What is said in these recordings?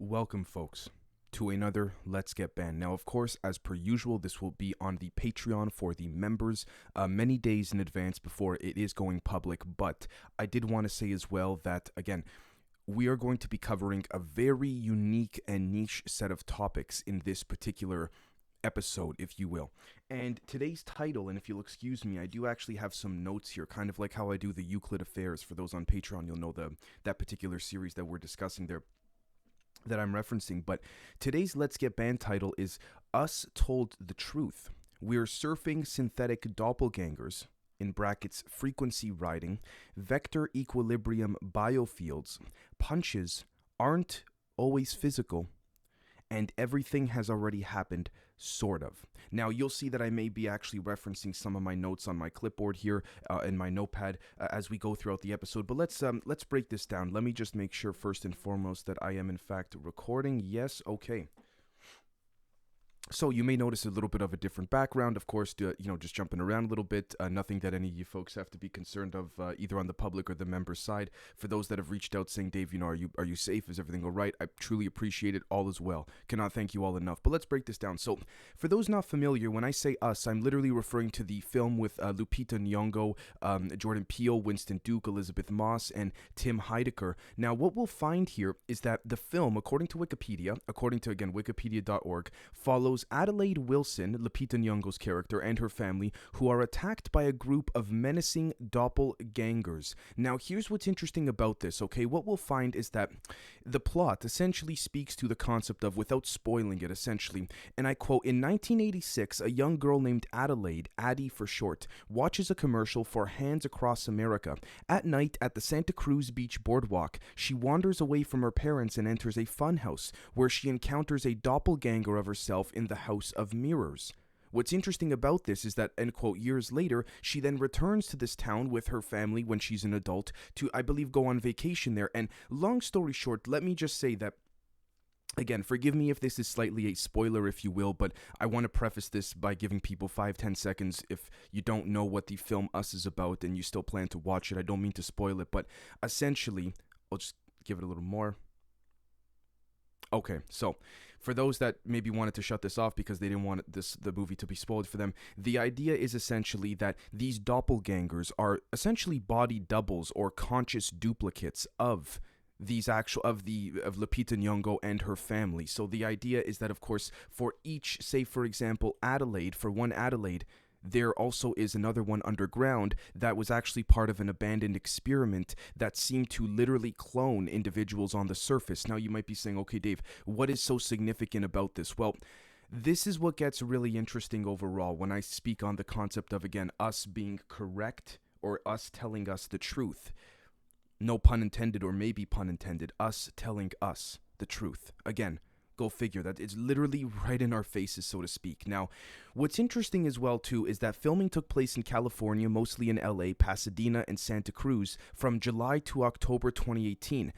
Welcome, folks, to another Let's Get Banned. Now, of course, as per usual, this will be on the Patreon for the members many days in advance before it is going public. But I did want to say as well that, again, we are going to be covering a very unique and niche set of topics in this particular episode, if you will. And today's title, and if you'll excuse me, I do actually have some notes here, kind of like how I do the Euclid Affairs. For those on Patreon, you'll know that particular series that we're discussing there, that I'm referencing. But today's Let's Get Banned title is Us Told the Truth. We're surfing synthetic doppelgangers, in brackets frequency riding, vector equilibrium biofields, punches aren't always physical, and everything has already happened, sort of. Now, you'll see that I may be actually referencing some of my notes on my clipboard here in my notepad as we go throughout the episode. But let's break this down. Let me just make sure first and foremost that I am in fact recording. Yes, okay. So you may notice a little bit of a different background, of course, just jumping around a little bit. Nothing that any of you folks have to be concerned of, either on the public or the member side. For those that have reached out saying, Dave, are you safe? Is everything all right? I truly appreciate it. All is well. Cannot thank you all enough. But let's break this down. So for those not familiar, when I say us, I'm literally referring to the film with Lupita Nyong'o, Jordan Peele, Winston Duke, Elizabeth Moss, and Tim Heidecker. Now, what we'll find here is that the film, according to Wikipedia, according to, again, wikipedia.org, follows Adelaide Wilson, Lupita Nyong'o's character, and her family, who are attacked by a group of menacing doppelgangers. Now, here's what's interesting about this, okay? What we'll find is that the plot essentially speaks to the concept of, without spoiling it, essentially, and I quote, in 1986, a young girl named Adelaide, Addie for short, watches a commercial for Hands Across America. At night, at the Santa Cruz Beach boardwalk, she wanders away from her parents and enters a funhouse, where she encounters a doppelganger of herself in the House of Mirrors. What's interesting about this is that, end quote, years later, she then returns to this town with her family when she's an adult to, I believe, go on vacation there. And long story short, let me just say that, again, forgive me if this is slightly a spoiler, if you will, but I want to preface this by giving people 5-10 seconds if you don't know what the film Us is about and you still plan to watch it. I don't mean to spoil it, but essentially, I'll just give it a little more. Okay, so for those that maybe wanted to shut this off because they didn't want the movie to be spoiled for them, the idea is essentially that these doppelgangers are essentially body doubles or conscious duplicates of of Lupita Nyong'o and her family. So the idea is that, of course, for each, say for example, Adelaide, there also is another one underground that was actually part of an abandoned experiment that seemed to literally clone individuals on the surface. Now you might be saying, okay, Dave, what is so significant about this? Well, this is what gets really interesting overall when I speak on the concept of, again, us being correct or us telling us the truth. No pun intended, or maybe pun intended, us telling us the truth. Again, go figure, that it's literally right in our faces, so to speak. Now, what's interesting as well, too, is that filming took place in California, mostly in LA, Pasadena, and Santa Cruz, from July to October 2018.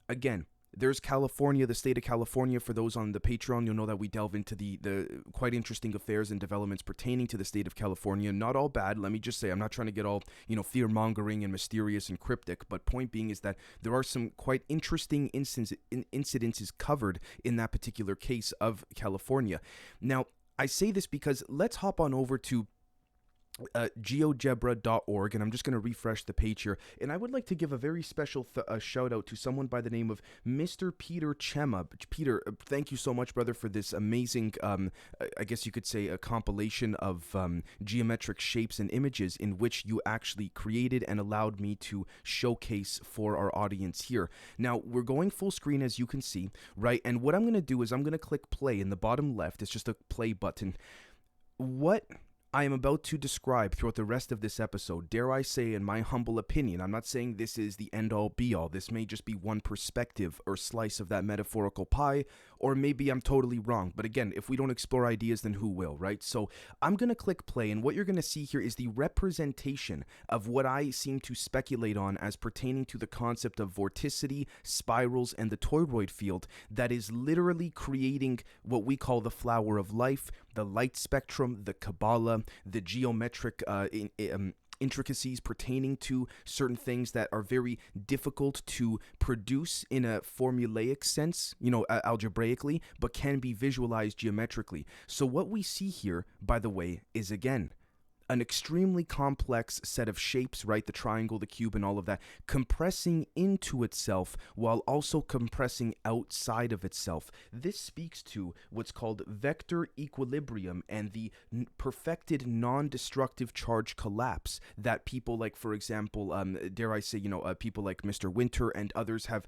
Again, there's California, the state of California. For those on the Patreon, you'll know that we delve into the quite interesting affairs and developments pertaining to the state of California. Not all bad, let me just say. I'm not trying to get all, fear-mongering and mysterious and cryptic, but point being is that there are some quite interesting incidences covered in that particular case of California. Now, I say this because let's hop on over to geogebra.org, and I'm just going to refresh the page here, and I would like to give a very special shout out to someone by the name of Mr. Peter Chema. Peter, thank you so much, brother, for this amazing, I guess you could say, a compilation of geometric shapes and images in which you actually created and allowed me to showcase for our audience here. Now, we're going full screen, as you can see, right? And what I'm going to do is I'm going to click play in the bottom left. It's just a play button. What I am about to describe throughout the rest of this episode, dare I say, in my humble opinion, I'm not saying this is the end-all be-all. This may just be one perspective or slice of that metaphorical pie, or maybe I'm totally wrong. But again, if we don't explore ideas, then who will, right? So I'm going to click play, and what you're going to see here is the representation of what I seem to speculate on as pertaining to the concept of vorticity, spirals, and the toroid field that is literally creating what we call the flower of life, the light spectrum, the Kabbalah, the geometric intricacies pertaining to certain things that are very difficult to produce in a formulaic sense, algebraically, but can be visualized geometrically. So what we see here, by the way, is again an extremely complex set of shapes, right? The triangle, the cube, and all of that, compressing into itself while also compressing outside of itself. This speaks to what's called vector equilibrium and the perfected non-destructive charge collapse that people like, for example, dare I say, people like Mr. Winter and others have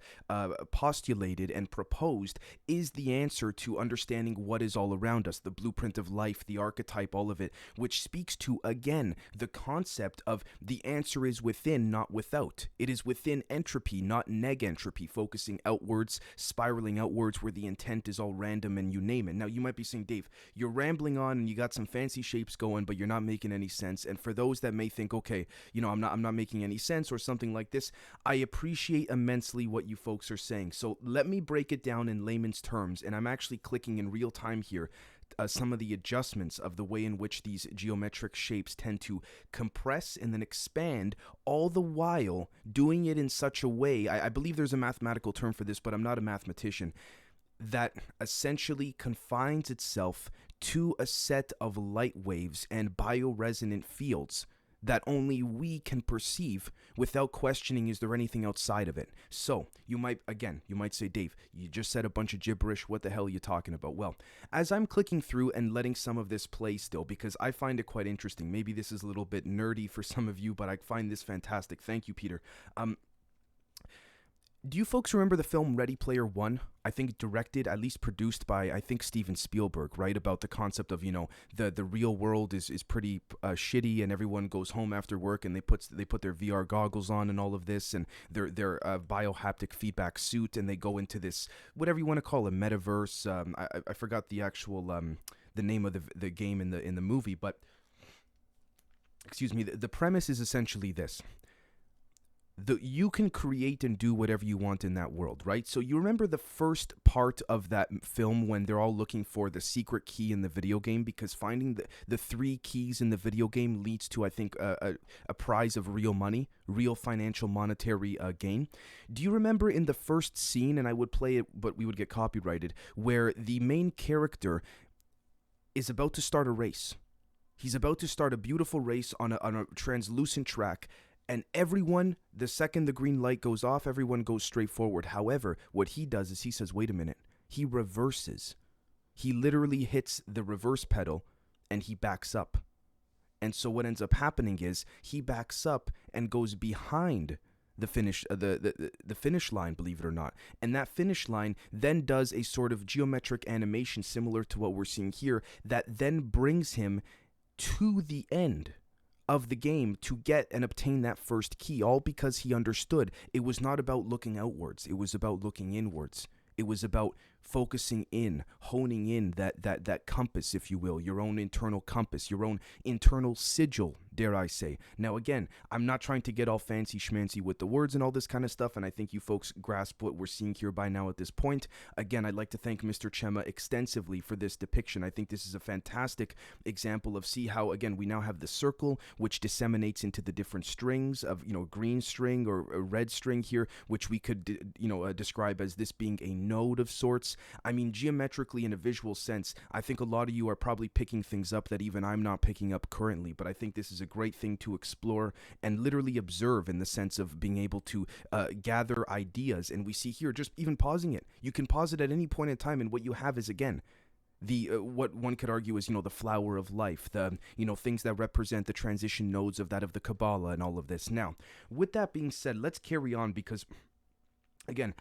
postulated and proposed is the answer to understanding what is all around us, the blueprint of life, the archetype, all of it, which speaks to again, the concept of the answer is within, not without. It is within entropy, not neg-entropy, focusing outwards, spiraling outwards where the intent is all random and you name it. Now, you might be saying, Dave, you're rambling on and you got some fancy shapes going, but you're not making any sense. And for those that may think, okay, I'm not making any sense or something like this, I appreciate immensely what you folks are saying. So let me break it down in layman's terms, and I'm actually clicking in real time here some of the adjustments of the way in which these geometric shapes tend to compress and then expand, all the while doing it in such a way, I believe there's a mathematical term for this, but I'm not a mathematician, that essentially confines itself to a set of light waves and bioresonant fields that only we can perceive without questioning, is there anything outside of it? So, you might say, Dave, you just said a bunch of gibberish, what the hell are you talking about? Well, as I'm clicking through and letting some of this play still, because I find it quite interesting, maybe this is a little bit nerdy for some of you, but I find this fantastic. Thank you, Peter. Do you folks remember the film Ready Player One? I think directed, at least produced by, I think, Steven Spielberg, right? About the concept of, the real world is pretty shitty, and everyone goes home after work and they put their VR goggles on and all of this, and their biohaptic feedback suit, and they go into this, whatever you want to call it, metaverse. I forgot the actual the name of the game in the movie, but excuse me. The premise is essentially this. You can create and do whatever you want in that world, right? So you remember the first part of that film when they're all looking for the secret key in the video game, because finding the 3 keys in the video game leads to, I think, a prize of real money, real financial monetary gain. Do you remember in the first scene, and I would play it, but we would get copyrighted, where the main character is about to start a race? He's about to start a beautiful race on a translucent track. And everyone, the second the green light goes off, everyone goes straight forward. However, what he does is he says, wait a minute. He reverses. He literally hits the reverse pedal and he backs up. And so what ends up happening is he backs up and goes behind the finish line, believe it or not. And that finish line then does a sort of geometric animation similar to what we're seeing here that then brings him to the end of the game to get and obtain that first key, all because he understood it was not about looking outwards, it was about looking inwards. It was about focusing in, honing in that compass, if you will, your own internal compass, your own internal sigil, dare I say. Now, again, I'm not trying to get all fancy schmancy with the words and all this kind of stuff, and I think you folks grasp what we're seeing here by now at this point. Again, I'd like to thank Mr. Chema extensively for this depiction. I think this is a fantastic example of see how, again, we now have the circle, which disseminates into the different strings of, green string or a red string here, which we could, describe as this being a node of sorts. I mean, geometrically in a visual sense, I think a lot of you are probably picking things up that even I'm not picking up currently, but I think this is a great thing to explore and literally observe in the sense of being able to gather ideas. And we see here, just even pausing it, you can pause it at any point in time, and what you have is, again, the what one could argue is, the flower of life, the, things that represent the transition nodes of that of the Kabbalah and all of this. Now, with that being said, let's carry on because, again,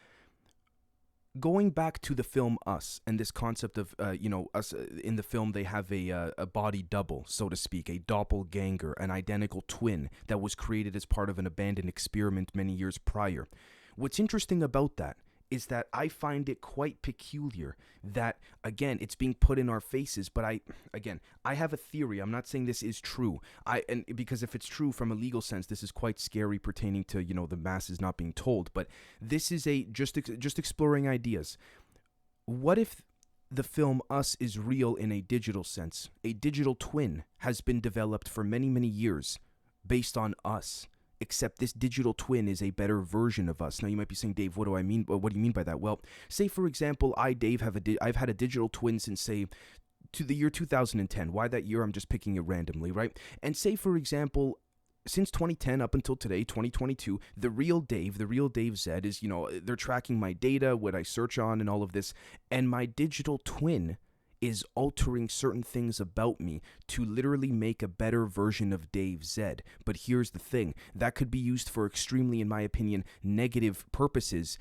going back to the film Us and this concept of, us in the film, they have a body double, so to speak, a doppelganger, an identical twin that was created as part of an abandoned experiment many years prior. What's interesting about that is that I find it quite peculiar that, again, it's being put in our faces, but I have a theory. I'm not saying this is true. Because if it's true from a legal sense, this is quite scary pertaining to, the masses not being told, but this is just exploring ideas. What if the film Us is real in a digital sense? A digital twin has been developed for many, many years based on us. Except this digital twin is a better version of us. Now you might be saying, Dave, what do I mean? What do you mean by that? Well, say for example, Dave, I've had a digital twin since say to the year 2010. Why that year? I'm just picking it randomly, right? And say for example, since 2010 up until today, 2022, the real Dave Z is, they're tracking my data, what I search on, and all of this, and my digital twin is altering certain things about me to literally make a better version of Dave Z. But here's the thing, that could be used for extremely, in my opinion, negative purposes,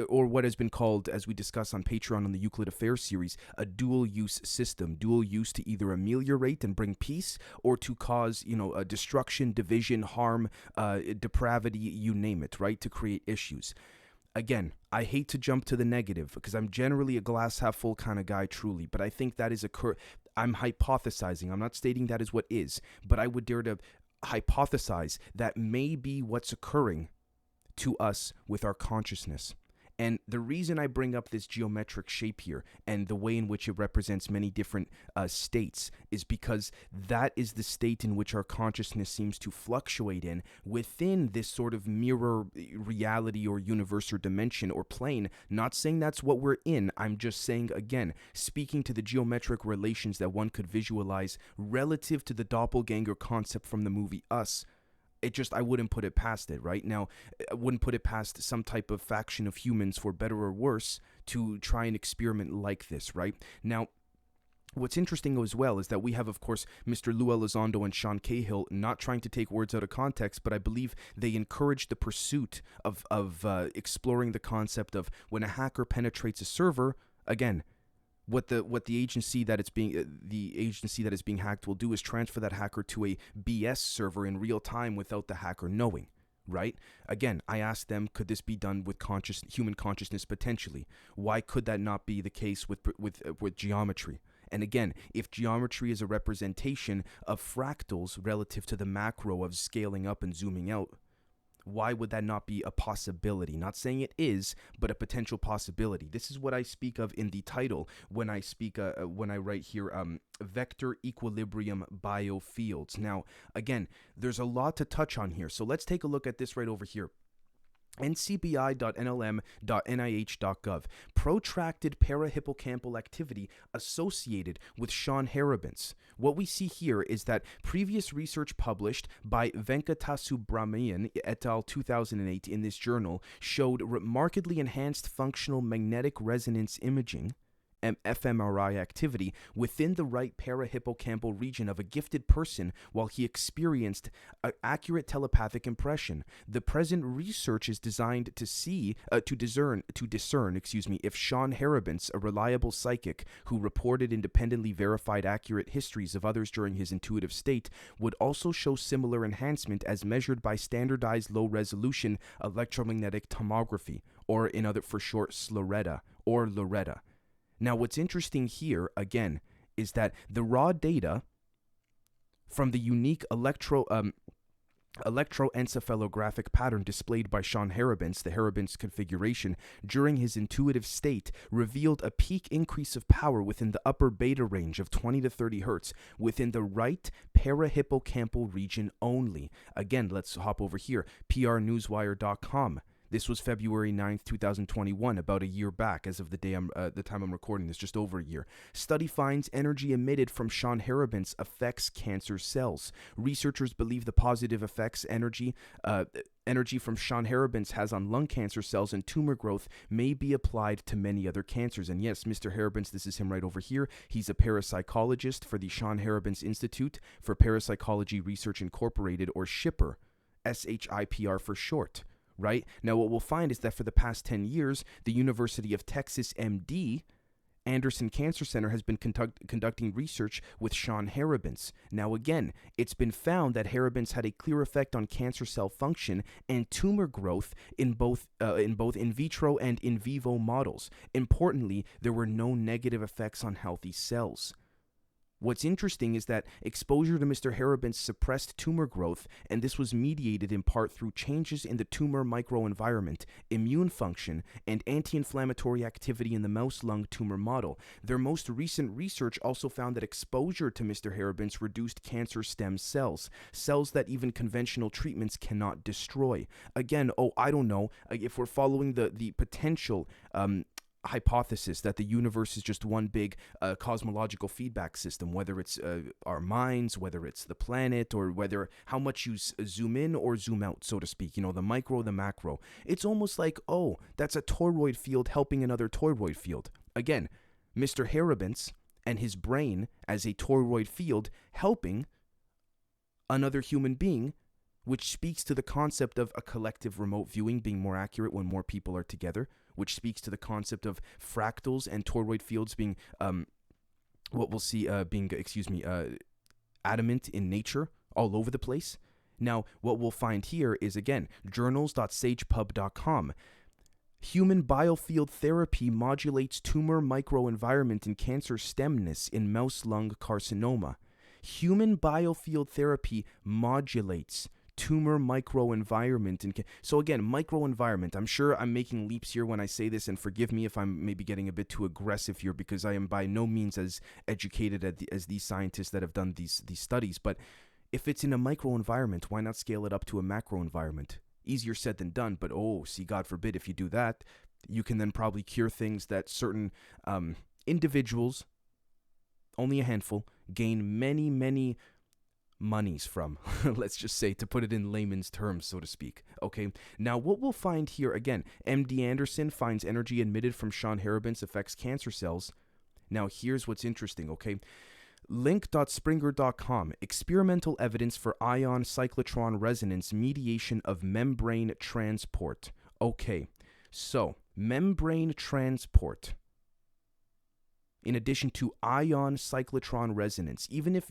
or what has been called, as we discuss on Patreon on the Euclid Affairs series, a dual-use system. Dual use to either ameliorate and bring peace, or to cause, destruction, division, harm, depravity, you name it, right? To create issues. Again, I hate to jump to the negative because I'm generally a glass half full kind of guy, truly, but I think that is I'm hypothesizing. I'm not stating that is what is, but I would dare to hypothesize that may be what's occurring to us with our consciousness. And the reason I bring up this geometric shape here and the way in which it represents many different states is because that is the state in which our consciousness seems to fluctuate in within this sort of mirror reality or universe or dimension or plane. Not saying that's what we're in. I'm just saying, again, speaking to the geometric relations that one could visualize relative to the doppelganger concept from the movie Us. I wouldn't put it past it, right? Now, I wouldn't put it past some type of faction of humans, for better or worse, to try and experiment like this, right? Now, what's interesting as well is that we have, of course, Mr. Lou Elizondo and Sean Cahill not trying to take words out of context, but I believe they encourage the pursuit of exploring the concept of when a hacker penetrates a server, again, what the agency that is being hacked will do is transfer that hacker to a BS server in real time without the hacker knowing, right? Again, I asked them, could this be done with human consciousness potentially? Why could that not be the case with geometry? And again, if geometry is a representation of fractals relative to the macro of scaling up and zooming out, why would that not be a possibility? Not saying it is, but a potential possibility. This is what I speak of in the title when I write here, vector equilibrium biofields. Now, again, there's a lot to touch on here. So let's take a look at this right over here. ncbi.nlm.nih.gov. Protracted parahippocampal activity associated with Sean Haribin's. What we see here is that previous research published by Venkatasubramanian et al. 2008 in this journal showed remarkably enhanced functional magnetic resonance imaging fMRI activity within the right parahippocampal region of a gifted person while he experienced accurate telepathic impression. The present research is designed to discern, if Sean Haribin, a reliable psychic who reported independently verified accurate histories of others during his intuitive state, would also show similar enhancement as measured by standardized low-resolution electromagnetic tomography, or for short, SLORETA or Loretta. Now, what's interesting here, again, is that the raw data from the unique electroencephalographic pattern displayed by Sean Haribin, the Haribin's configuration, during his intuitive state, revealed a peak increase of power within the upper beta range of 20 to 30 hertz within the right parahippocampal region only. Again, let's hop over here, prnewswire.com. This was February 9th, 2021, about a year back as of the time I'm recording this, just over a year. Study finds energy emitted from Sean Haribin affects cancer cells. Researchers believe the positive effects energy from Sean Haribin has on lung cancer cells and tumor growth may be applied to many other cancers. And yes, Mr. Haribin, this is him right over here. He's a parapsychologist for the Sean Haribin Institute for Parapsychology Research Incorporated, or SHIPR, SHIPR for short. Right? Now, what we'll find is that for the past 10 years, the University of Texas MD Anderson Cancer Center has been conducting research with Sean Haribin. Now, again, it's been found that Haribin had a clear effect on cancer cell function and tumor growth in both in vitro and in vivo models. Importantly, there were no negative effects on healthy cells. What's interesting is that exposure to Mr. Harabin's suppressed tumor growth, and this was mediated in part through changes in the tumor microenvironment, immune function, and anti-inflammatory activity in the mouse lung tumor model. Their most recent research also found that exposure to Mr. Harabin's reduced cancer stem cells, cells that even conventional treatments cannot destroy. Again, I don't know, if we're following the potential hypothesis that the universe is just one big cosmological feedback system, whether it's our minds, whether it's the planet, or whether how much you zoom in or zoom out, so to speak, the micro, the macro. It's almost like, that's a toroid field helping another toroid field. Again, Mr. Harabin's and his brain as a toroid field helping another human being, which speaks to the concept of a collective remote viewing being more accurate when more people are together, which speaks to the concept of fractals and toroid fields being, what we'll see being, adamant in nature all over the place. Now, what we'll find here is, again, journals.sagepub.com. Human biofield therapy modulates tumor microenvironment in cancer stemness in mouse lung carcinoma. Human biofield therapy modulates tumor microenvironment. So again, microenvironment. I'm sure I'm making leaps here when I say this, and forgive me if I'm maybe getting a bit too aggressive here, because I am by no means as educated as these scientists that have done these studies. But if it's in a microenvironment, why not scale it up to a macro environment? Easier said than done, but see, God forbid, if you do that, you can then probably cure things that certain individuals, only a handful, gain many monies from, let's just say, to put it in layman's terms, so to speak. Okay, now what we'll find here, again, MD Anderson finds energy emitted from Sean Harabin's affects cancer cells. Now here's what's interesting, okay? Link.springer.com, experimental evidence for ion cyclotron resonance mediation of membrane transport. Okay, so membrane transport, in addition to ion cyclotron resonance. Even if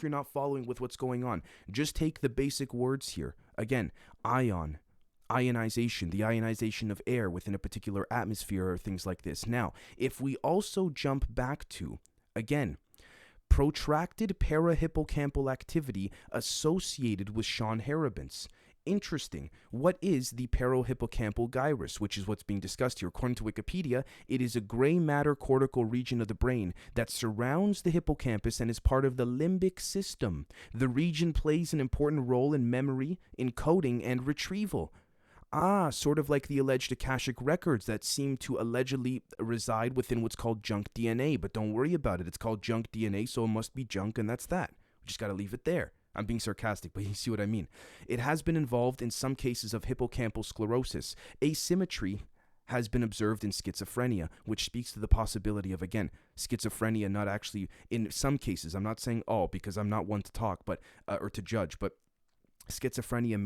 you're not following with what's going on, just take the basic words here. Again, ionization, the ionization of air within a particular atmosphere, or things like this. Now, if we also jump back to, again, protracted parahippocampal activity associated with Sean Harabin's. Interesting. What is the parahippocampal gyrus, which is what's being discussed here? According to Wikipedia, it is a gray matter cortical region of the brain that surrounds the hippocampus and is part of the limbic system. The region plays an important role in memory, encoding, and retrieval. Sort of like the alleged Akashic records that seem to allegedly reside within what's called junk DNA. But don't worry about it. It's called junk DNA, so it must be junk, and that's that. We just got to leave it there. I'm being sarcastic, but you see what I mean. It has been involved in some cases of hippocampal sclerosis. Asymmetry has been observed in schizophrenia, which speaks to the possibility of, again, schizophrenia not actually, in some cases, I'm not saying all because I'm not one to talk, but or to judge, but schizophrenia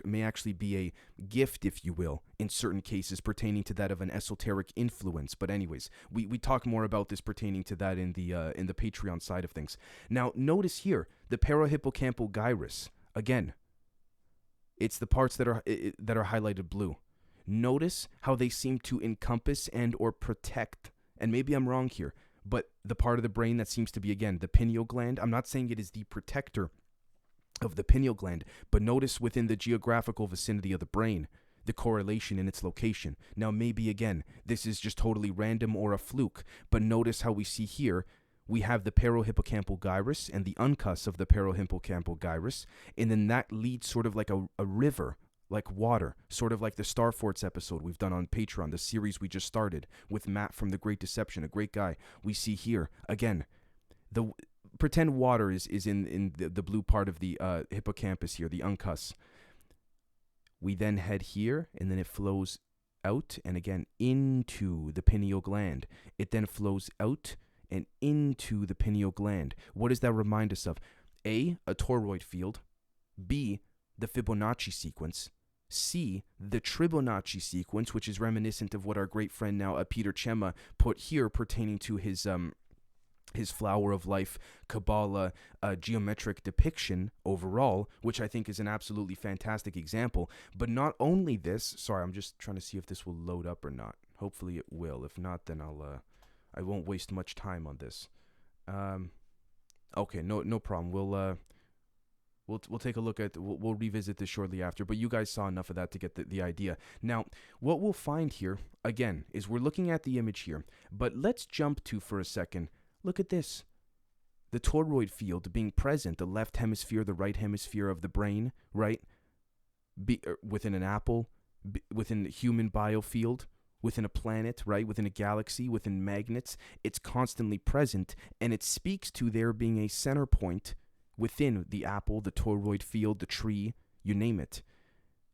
may actually be a gift, if you will, in certain cases pertaining to that of an esoteric influence. But anyways, we talk more about this pertaining to that in the Patreon side of things. Now, notice here the parahippocampal gyrus. Again, it's the parts that are highlighted blue. Notice how they seem to encompass and or protect. And maybe I'm wrong here, but the part of the brain that seems to be, again, the pineal gland. I'm not saying it is the protector of the pineal gland, but notice within the geographical vicinity of the brain, the correlation in its location. Now, maybe again, this is just totally random or a fluke, but notice how we see here, we have the parahippocampal gyrus and the uncus of the parahippocampal gyrus, and then that leads sort of like a river, like water, sort of like the Star Forts episode we've done on Patreon, the series we just started with Matt from The Great Deception, a great guy. We see here, again, the pretend water is in the blue part of the hippocampus here, the uncus. We then head here, and then it flows out and again into the pineal gland. It then flows out and into the pineal gland. What does that remind us of? A toroid field. B, the Fibonacci sequence. C, the Tribonacci sequence, which is reminiscent of what our great friend now, Peter Chema, put here pertaining to his flower of life Kabbalah geometric depiction overall, which I think is an absolutely fantastic example. But not only this, sorry, I'm just trying to see if this will load up or not. Hopefully it will. If not, then I won't waste much time on this. Okay, no problem. We'll take a look at we'll revisit this shortly after, but you guys saw enough of that to get the idea. Now, what we'll find here again is we're looking at the image here, but let's jump to for a second. Look at this. The toroid field being present, the left hemisphere, the right hemisphere of the brain, right? Within an apple, within the human biofield, within a planet, right? Within a galaxy, within magnets, it's constantly present, and it speaks to there being a center point within the apple, the toroid field, the tree, you name it.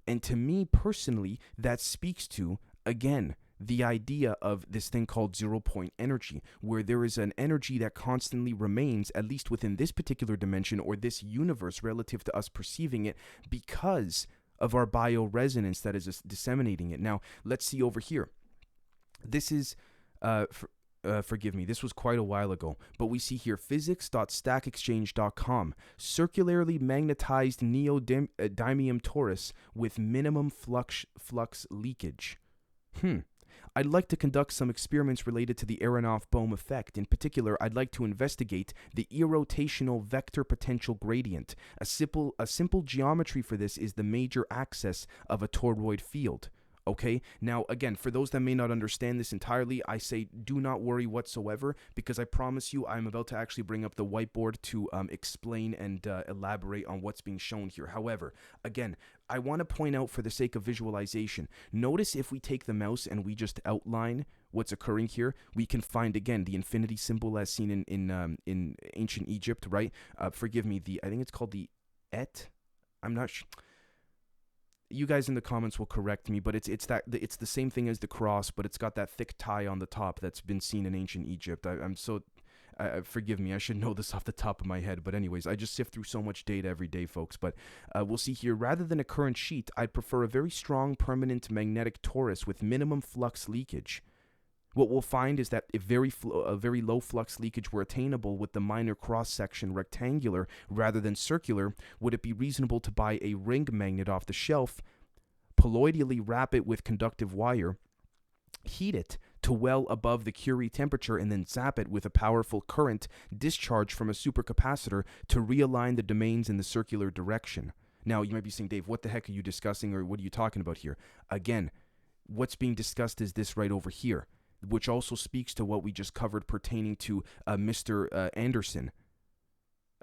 And to me personally, that speaks to, again, the idea of this thing called 0-point energy, where there is an energy that constantly remains, at least within this particular dimension or this universe relative to us perceiving it, because of our bioresonance that is disseminating it. Now, let's see over here. This is, forgive me, this was quite a while ago, but we see here physics.stackexchange.com, circularly magnetized neodymium torus with minimum flux leakage. I'd like to conduct some experiments related to the Aronoff-Bohm effect. In particular, I'd like to investigate the irrotational vector potential gradient. A simple geometry for this is the major axis of a toroid field. Okay, now again, for those that may not understand this entirely, I say do not worry whatsoever, because I promise you I'm about to actually bring up the whiteboard to explain and elaborate on what's being shown here. However, again, I want to point out for the sake of visualization, notice if we take the mouse and we just outline what's occurring here, we can find again the infinity symbol as seen in ancient Egypt, right? Forgive me, I think it's called the Et. I'm not sure. You guys in the comments will correct me, but it's the same thing as the cross, but it's got that thick tie on the top that's been seen in ancient Egypt. Forgive me, I should know this off the top of my head, but anyways, I just sift through so much data every day, folks. But we'll see here, rather than a current sheet, I'd prefer a very strong permanent magnetic torus with minimum flux leakage. What we'll find is that if very low flux leakage were attainable with the minor cross-section rectangular rather than circular, would it be reasonable to buy a ring magnet off the shelf, colloidally wrap it with conductive wire, heat it to well above the Curie temperature, and then zap it with a powerful current discharge from a supercapacitor to realign the domains in the circular direction? Now, you might be saying, Dave, what the heck are you discussing, or what are you talking about here? Again, what's being discussed is this right over here, which also speaks to what we just covered pertaining to Mr. Anderson,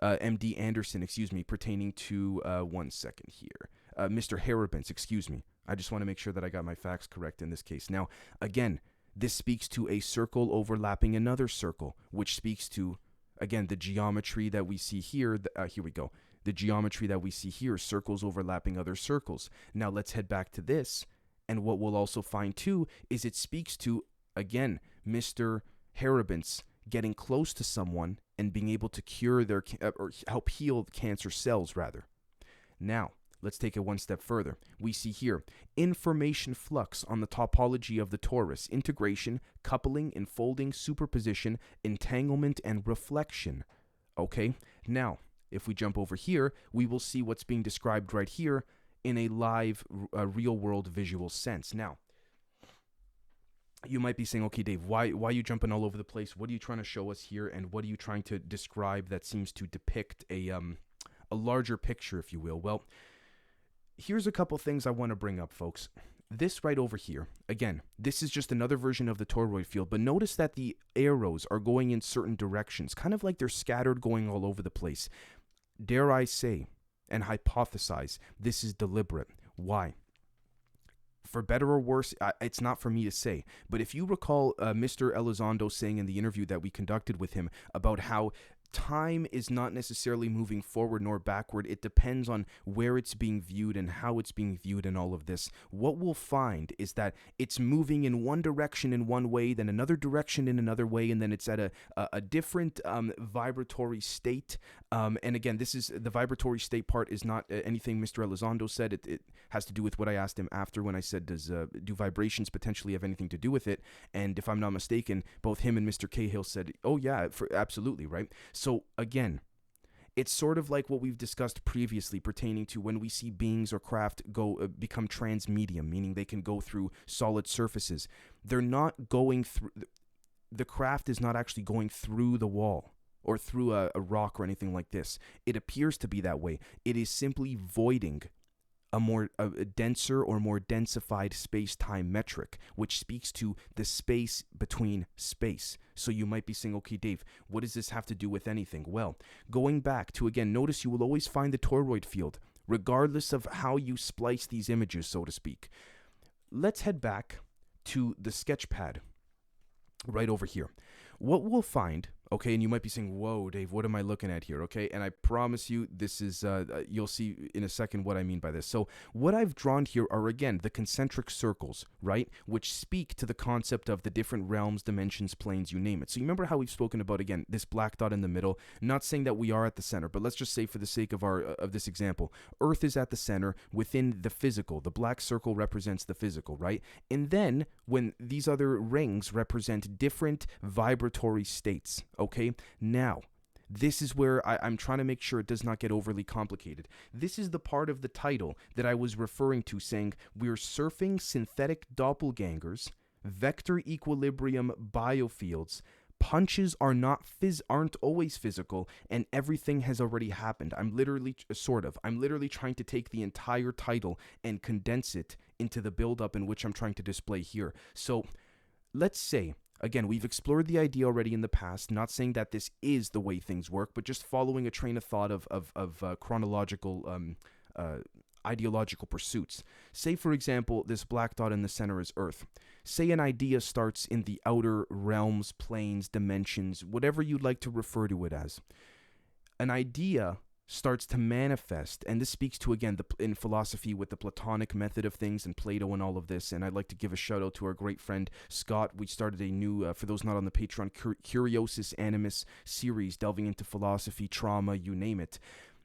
MD Anderson, excuse me, pertaining to, one second here, Mr. Haribins, excuse me. I just want to make sure that I got my facts correct in this case. Now, again, this speaks to a circle overlapping another circle, which speaks to, again, the geometry that we see here. Here we go. The geometry that we see here, circles overlapping other circles. Now, let's head back to this. And what we'll also find, too, is it speaks to, again, Mr. Haribins getting close to someone and being able to cure their or help heal cancer cells, rather. Now, let's take it one step further. We see here information flux on the topology of the torus, integration, coupling, enfolding, superposition, entanglement, and reflection. Okay, now, if we jump over here, we will see what's being described right here in a live, real-world visual sense. Now, you might be saying, okay, Dave, why are you jumping all over the place? What are you trying to show us here? And what are you trying to describe that seems to depict a larger picture, if you will? Well, here's a couple things I want to bring up, folks. This right over here, again, this is just another version of the toroid field, but notice that the arrows are going in certain directions, kind of like they're scattered going all over the place. Dare I say and hypothesize, this is deliberate. Why? For better or worse, it's not for me to say, but if you recall Mr. Elizondo saying in the interview that we conducted with him about how time is not necessarily moving forward nor backward. It depends on where it's being viewed and how it's being viewed and all of this. What we'll find is that it's moving in one direction in one way, then another direction in another way, and then it's at a different vibratory state. And again, this is the vibratory state part is not anything Mr. Elizondo said. It has to do with what I asked him after when I said, do vibrations potentially have anything to do with it? And if I'm not mistaken, both him and Mr. Cahill said, oh yeah, absolutely, right? So again, it's sort of like what we've discussed previously pertaining to when we see beings or craft become transmedium, meaning they can go through solid surfaces. They're not going through, the craft is not actually going through the wall, or through a rock or anything like this. It appears to be that way. It is simply voiding a denser or more densified space-time metric, which speaks to the space between space. So you might be saying, okay, Dave, what does this have to do with anything? Well, going back to, again, notice you will always find the toroid field, regardless of how you splice these images, so to speak. Let's head back to the sketch pad right over here. What we'll find, okay, and you might be saying, whoa, Dave, what am I looking at here, okay? And I promise you, this is, you'll see in a second what I mean by this. So what I've drawn here are, again, the concentric circles, right, which speak to the concept of the different realms, dimensions, planes, you name it. So you remember how we've spoken about, again, this black dot in the middle, not saying that we are at the center, but let's just say for the sake of this example, Earth is at the center within the physical. The black circle represents the physical, right? And then when these other rings represent different vibratory states, okay? Now, this is where I'm trying to make sure it does not get overly complicated. This is the part of the title that I was referring to, saying we're surfing synthetic doppelgangers, vector equilibrium biofields. Punches aren't always physical, and everything has already happened. I'm literally trying to take the entire title and condense it into the build-up in which I'm trying to display here. So, let's say, again, we've explored the idea already in the past, not saying that this is the way things work, but just following a train of thought of chronological, ideological pursuits. Say, for example, this black dot in the center is Earth. Say an idea starts in the outer realms, planes, dimensions, whatever you'd like to refer to it as. An idea starts to manifest, and this speaks to, again, in philosophy with the Platonic method of things and Plato and all of this, and I'd like to give a shout out to our great friend Scott. We started a new, for those not on the Patreon, Curiosus Animus series, delving into philosophy, trauma, you name it.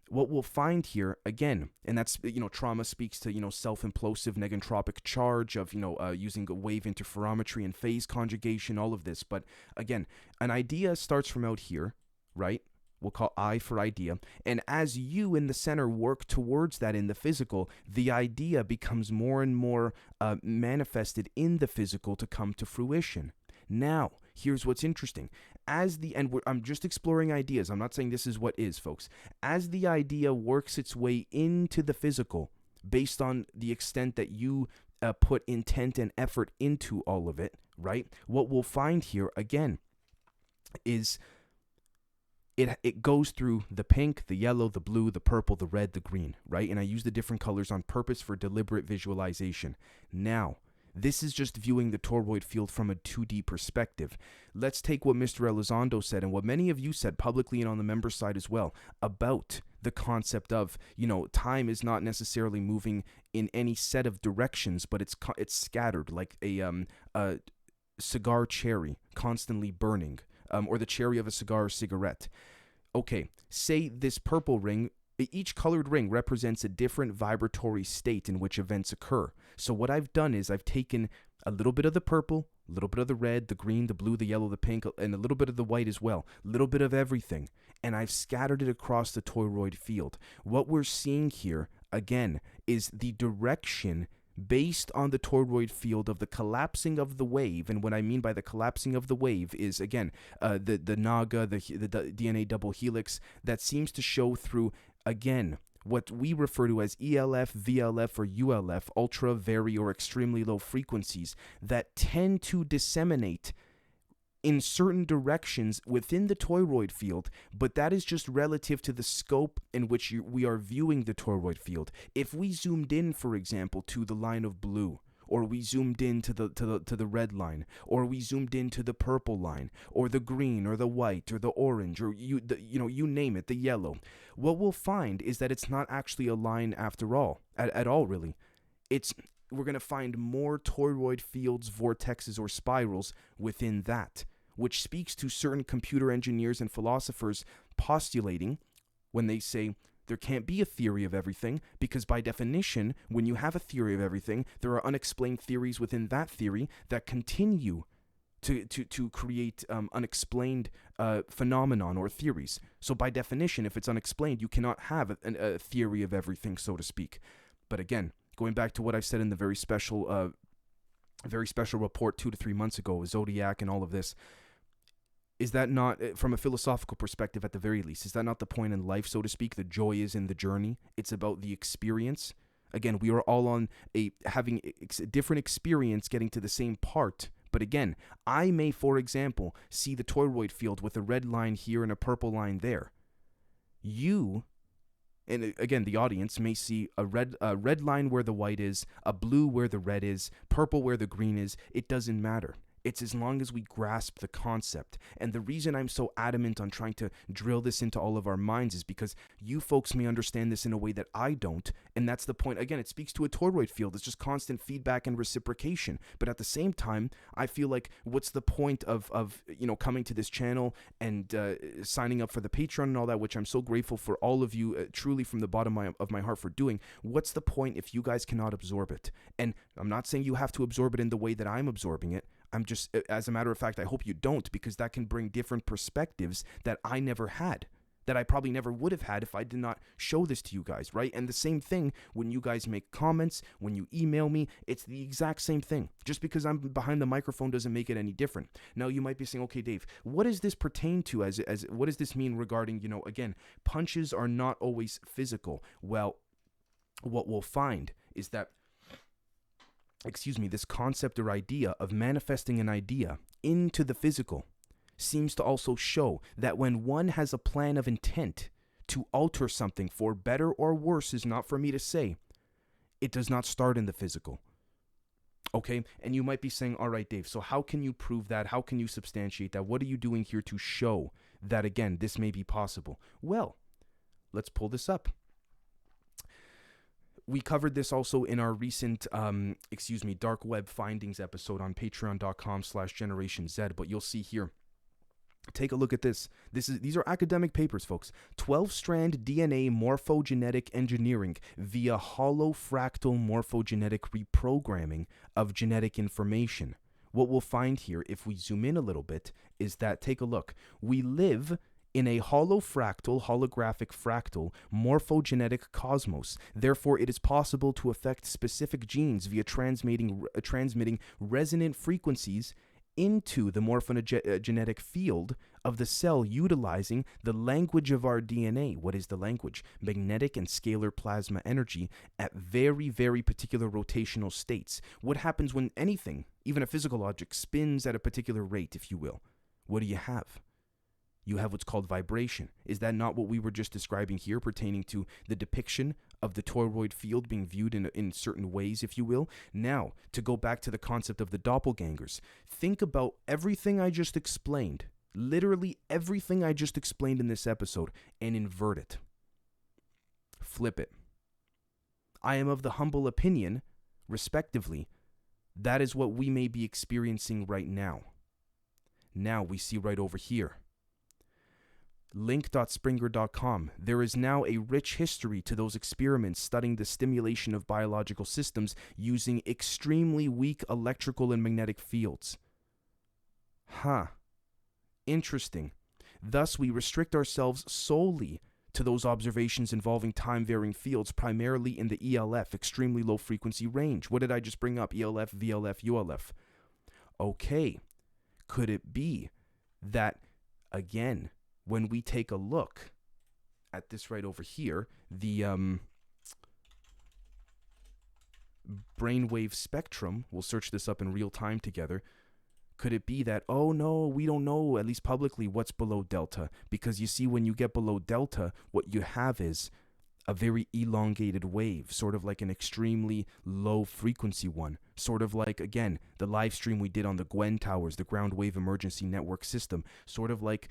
What we'll find here, again, and that's, trauma speaks to, self-implosive negentropic charge of, using a wave interferometry and phase conjugation, all of this, but again, an idea starts from out here, right? We'll call I for idea. And as you in the center work towards that in the physical, the idea becomes more and more manifested in the physical to come to fruition. Now, here's what's interesting. I'm just exploring ideas. I'm not saying this is what is, folks. As the idea works its way into the physical, based on the extent that you put intent and effort into all of it, right? What we'll find here, again, is it goes through the pink, the yellow, the blue, the purple, the red, the green, right? And I use the different colors on purpose for deliberate visualization. Now, this is just viewing the toroid field from a 2D perspective. Let's take what Mr. Elizondo said and what many of you said publicly and on the member side as well about the concept of, time is not necessarily moving in any set of directions, but it's scattered like a cigar cherry constantly burning. Or the cherry of a cigar or cigarette. Okay, say this purple ring, each colored ring represents a different vibratory state in which events occur. So what I've done is I've taken a little bit of the purple, a little bit of the red, the green, the blue, the yellow, the pink, and a little bit of the white as well. A little bit of everything. And I've scattered it across the toroid field. What we're seeing here, again, is the direction based on the toroid field of the collapsing of the wave. And what I mean by the collapsing of the wave is, again, the Naga, the DNA double helix that seems to show through, again, what we refer to as ELF, VLF, or ULF, ultra, very, or extremely low frequencies that tend to disseminate in certain directions within the toroid field, but that is just relative to the scope in which we are viewing the toroid field. If we zoomed in, for example, to the line of blue, or we zoomed in to the red line, or we zoomed in to the purple line, or the green, or the white, or the orange, or you name it, the yellow, what we'll find is that it's not actually a line after all, at all really. We're going to find more toroid fields, vortexes, or spirals within that, which speaks to certain computer engineers and philosophers postulating when they say there can't be a theory of everything, because by definition, when you have a theory of everything, there are unexplained theories within that theory that continue to create unexplained phenomenon or theories. So by definition, if it's unexplained, you cannot have a theory of everything, so to speak. But again, going back to what I said in the very special report 2 to 3 months ago, Zodiac and all of this, Is that not, from a philosophical perspective at the very least, is that not the point in life, so to speak? The joy is in the journey. It's about the experience. Again, we are all on having a different experience getting to the same part. But again, I may, for example, see the toroid field with a red line here and a purple line there. You, and again, the audience may see a red line where the white is, a blue where the red is, purple where the green is. It doesn't matter. It's as long as we grasp the concept. And the reason I'm so adamant on trying to drill this into all of our minds is because you folks may understand this in a way that I don't. And that's the point. Again, it speaks to a toroid field. It's just constant feedback and reciprocation. But at the same time, I feel like what's the point of coming to this channel and signing up for the Patreon and all that, which I'm so grateful for all of you, truly from the bottom of my heart for doing. What's the point if you guys cannot absorb it? And I'm not saying you have to absorb it in the way that I'm absorbing it. I'm just, as a matter of fact, I hope you don't, because that can bring different perspectives that I never had, that I probably never would have had if I did not show this to you guys, right? And the same thing when you guys make comments, when you email me, it's the exact same thing. Just because I'm behind the microphone doesn't make it any different. Now, you might be saying, okay, Dave, what does this pertain to as what does this mean regarding, again, punches are not always physical? Well, what we'll find is that this concept or idea of manifesting an idea into the physical seems to also show that when one has a plan of intent to alter something for better or worse, is not for me to say, it does not start in the physical. Okay? And you might be saying, all right, Dave, so how can you prove that? How can you substantiate that? What are you doing here to show that, again, this may be possible? Well, let's pull this up. We covered this also in our recent, dark web findings episode on patreon.com/Generation Z, but you'll see here. Take a look at this. These are academic papers, folks. 12-strand DNA morphogenetic engineering via holofractal morphogenetic reprogramming of genetic information. What we'll find here, if we zoom in a little bit, is that, take a look. We live in a holographic fractal morphogenetic cosmos. Therefore, it is possible to affect specific genes via transmitting resonant frequencies into the morphogenetic field of the cell, utilizing the language of our DNA. What is the language? Magnetic and scalar plasma energy at very, very particular rotational states. What happens when anything, even a physical object, spins at a particular rate, if you will? What do you have? You have what's called vibration. Is that not what we were just describing here, pertaining to the depiction of the toroid field being viewed in certain ways, if you will? Now, to go back to the concept of the doppelgangers, think about everything I just explained, literally everything I just explained in this episode, and invert it. Flip it. I am of the humble opinion, respectively, that is what we may be experiencing right now. Now we see right over here. Link.springer.com. There is now a rich history to those experiments studying the stimulation of biological systems using extremely weak electrical and magnetic fields. Interesting. Thus, we restrict ourselves solely to those observations involving time-varying fields, primarily in the ELF, extremely low frequency range. What did I just bring up? ELF, VLF, ULF. Okay. Could it be that, again, when we take a look at this right over here, the brainwave spectrum, we'll search this up in real time together. Could it be that, oh no, we don't know, at least publicly, what's below delta? Because you see, when you get below delta, what you have is a very elongated wave, sort of like an extremely low frequency one. Sort of like, again, the live stream we did on the Gwen Towers, the ground wave emergency network system. Sort of like,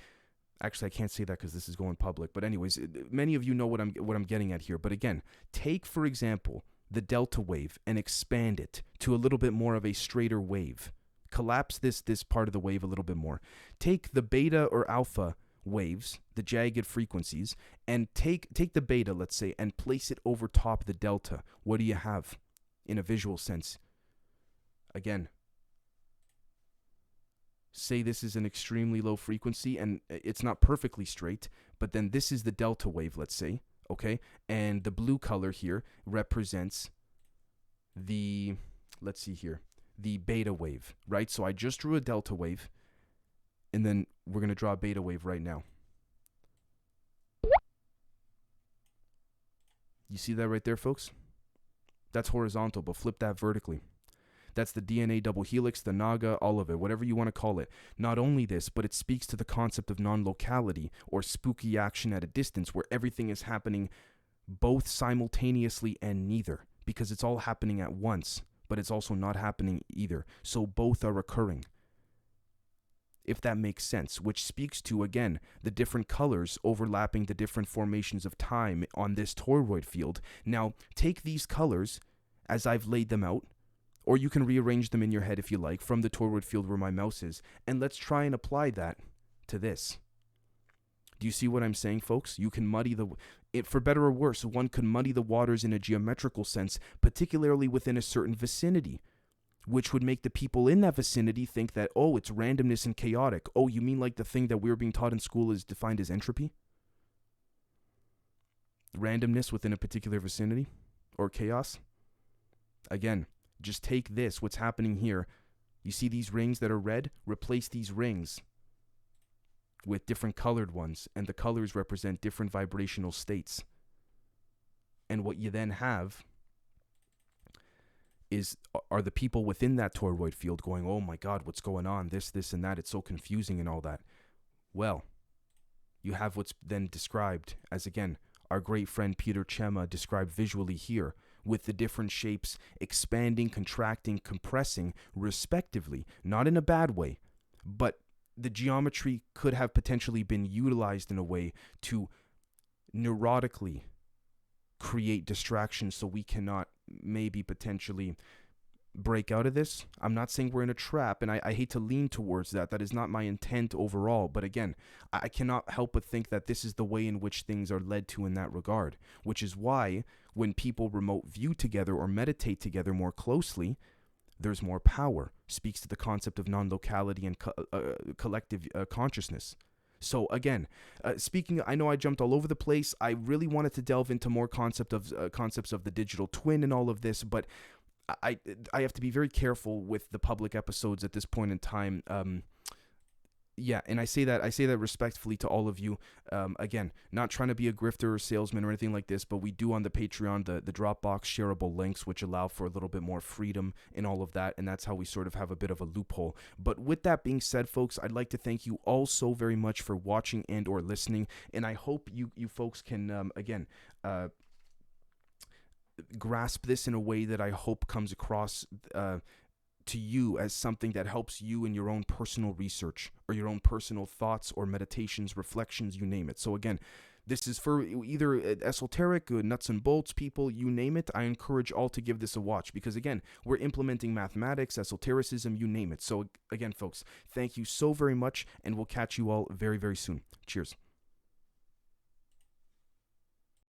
actually, I can't say that because this is going public. But anyways, many of you know what I'm getting at here. But again, take, for example, the delta wave and expand it to a little bit more of a straighter wave. Collapse this part of the wave a little bit more. Take the beta or alpha waves, the jagged frequencies, and take the beta, let's say, and place it over top the delta. What do you have in a visual sense? Again, say this is an extremely low frequency and it's not perfectly straight, but then this is the delta wave, let's say, okay? And the blue color here represents the, let's see here, the beta wave, right? So I just drew a delta wave, And then we're going to draw a beta wave right now. You see that right there, folks? That's horizontal, but flip that vertically. That's the DNA double helix, the naga, all of it, whatever you want to call it. Not only this, but it speaks to the concept of non-locality, or spooky action at a distance, where everything is happening both simultaneously and neither, because it's all happening at once, but it's also not happening either. So both are occurring, if that makes sense, which speaks to, again, the different colors overlapping the different formations of time on this toroid field. Now, take these colors as I've laid them out, or you can rearrange them in your head if you like, from the toroid field where my mouse is, and let's try and apply that to this. Do you see what I'm saying, folks? You can muddy for better or worse, one could muddy the waters in a geometrical sense, particularly within a certain vicinity, which would make the people in that vicinity think that, oh, it's randomness and chaotic. Oh, you mean like the thing that we were being taught in school is defined as entropy? Randomness within a particular vicinity, or chaos? Again, just take this, what's happening here. You see these rings that are red? Replace these rings with different colored ones, and the colors represent different vibrational states. And what you then have are the people within that toroid field going, oh my God, what's going on? This, and that. It's so confusing and all that. Well, you have what's then described as, again, our great friend Peter Chema described visually here, with the different shapes expanding, contracting, compressing, respectively. Not in a bad way, but the geometry could have potentially been utilized in a way to neurotically create distractions so we cannot maybe potentially break out of this. I'm not saying we're in a trap, and I hate to lean towards that. That is not my intent overall. But again, I cannot help but think that this is the way in which things are led to in that regard, which is why when people remote view together or meditate together more closely, there's more power. Speaks to the concept of non-locality and collective consciousness. So again, speaking, I know I jumped all over the place. I really wanted to delve into more concepts of the digital twin and all of this, but I have to be very careful with the public episodes at this point in time. Yeah, and I say that respectfully to all of you. Again, not trying to be a grifter or salesman or anything like this, but we do on the Patreon the Dropbox shareable links, which allow for a little bit more freedom in all of that, and that's how we sort of have a bit of a loophole. But with that being said, folks, I'd like to thank you all so very much for watching and or listening, and I hope you folks can, again, grasp this in a way that I hope comes across to you as something that helps you in your own personal research or your own personal thoughts or meditations, reflections, you name it. So again, this is for either esoteric, nuts and bolts people, you name it. I encourage all to give this a watch because again, we're implementing mathematics, esotericism, you name it. So again, folks, thank you so very much, and we'll catch you all very, very soon. Cheers.